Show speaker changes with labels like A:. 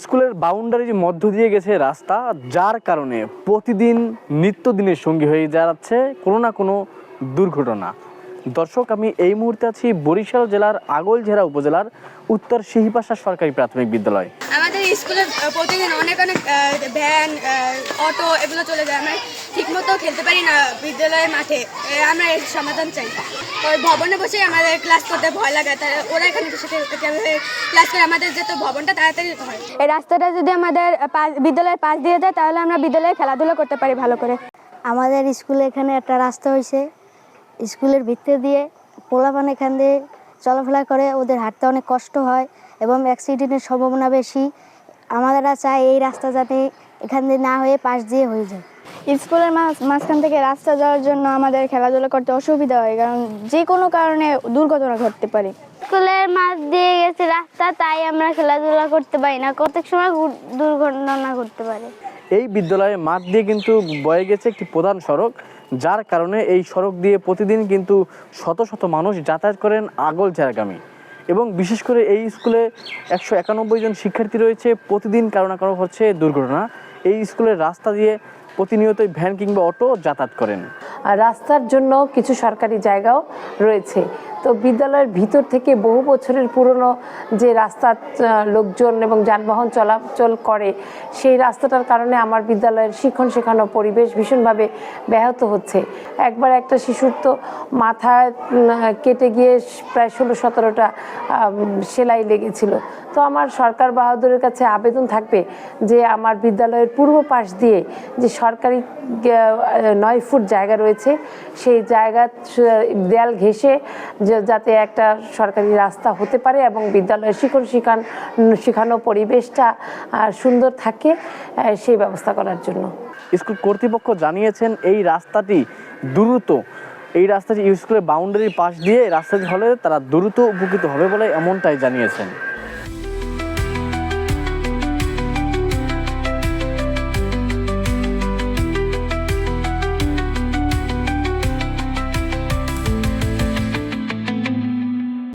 A: স্কুলের বাউন্ডারির মধ্য দিয়ে গেছে রাস্তা, যার কারণে প্রতিদিন নিত্যদিনের সঙ্গী হয়ে যাচ্ছে কোনো না কোনো দুর্ঘটনা। দর্শক, আমি এই মুহূর্তে আছি বরিশাল জেলার আগৈলঝাড়া উপজেলার উত্তর সিহিপাশা সরকারি প্রাথমিক বিদ্যালয়।
B: আমাদের স্কুলে প্রতিদিন অনেক ভ্যান, অটো এগুলো চলে যায়। আমরা ঠিকমতো খেলতে পারি না বিদ্যালয়ের মাঠে। আমরা এর সমাধান চাই। ওই ভবনে বসে আমাদের ক্লাস করতে ভয় লাগে, তাই ওরা এখানে ক্লাস করে আমাদের যেহেতু ভবনটা তাড়াতাড়ি হয়।
C: এই রাস্তাটা যদি আমাদের বিদ্যালয়ের পাশ দিয়ে দেয় তাহলে আমরা বিদ্যালয়ে খেলাধুলা করতে পারি ভালো করে।
D: আমাদের স্কুলে এখানে একটা রাস্তা হয়েছে, স্কুলের ভিতর দিয়ে পোলাপান এখান দিয়ে চলাফেরা করে, ওদের হাঁটতে অনেক কষ্ট হয় এবং অ্যাক্সিডেন্টের সম্ভাবনা বেশি। আমাদেরা চাই এই রাস্তা যাতে এখান দিয়ে না হয়ে পাশ দিয়ে হয়ে যায়।
C: স্কুলের মাঝখান থেকে রাস্তা যাওয়ার জন্য আমাদের খেলাধুলা করতে অসুবিধা হয়, কারণ যে কোনো কারণে দুর্ঘটনা ঘটতে পারে।
E: স্কুলের মাঠ দিয়ে গেছে রাস্তা, তাই আমরা খেলাধুলা করতে পারি না, প্রত্যেক সময় দুর্ঘটনা ঘটতে পারে।
A: এই বিদ্যালয়ের মাঠ দিয়ে কিন্তু বয়ে গেছে একটি প্রধান সড়ক, যার কারণে এই সড়ক দিয়ে প্রতিদিন কিন্তু শত শত মানুষ যাতায়াত করেন আগৈলঝাড়াগামী। এবং বিশেষ করে এই স্কুলে 191 জন শিক্ষার্থী রয়েছে। প্রতিদিন কারো না কারো হচ্ছে দুর্ঘটনা। এই স্কুলের রাস্তা দিয়ে প্রতিনিয়তই ভ্যান কিংবা অটো যাতায়াত করেন।
F: আর রাস্তার জন্য কিছু সরকারি জায়গাও রয়েছে। তো বিদ্যালয়ের ভিতর থেকে বহু বছরের পুরনো যে রাস্তার লোকজন এবং যানবাহন চলাচল করে, সেই রাস্তাটার কারণে আমার বিদ্যালয়ের শিক্ষণ শেখানো পরিবেশ ভীষণভাবে ব্যাহত হচ্ছে। একবার একটা শিশুর তো মাথা কেটে গিয়ে প্রায় 16-17টা সেলাই লেগেছিল। তো আমার সরকার বাহাদুরের কাছে আবেদন থাকবে যে আমার বিদ্যালয়ের পূর্ব পাশ দিয়ে যে সরকারি 9 ফুট জায়গা রয়েছে, সেই জায়গা দেয়াল ঘেঁষে যাতে একটা সরকারি রাস্তা হতে পারে এবং বিদ্যালয়ের শিখানো পরিবেশটা সুন্দর থাকে, সেই ব্যবস্থা করার জন্য।
A: স্কুল কর্তৃপক্ষ জানিয়েছেন এই রাস্তাটি স্কুলের বাউন্ডারির পাশ দিয়ে রাস্তাটি হলে তারা দ্রুত উপকৃত হবে বলে এমনটাই জানিয়েছেন।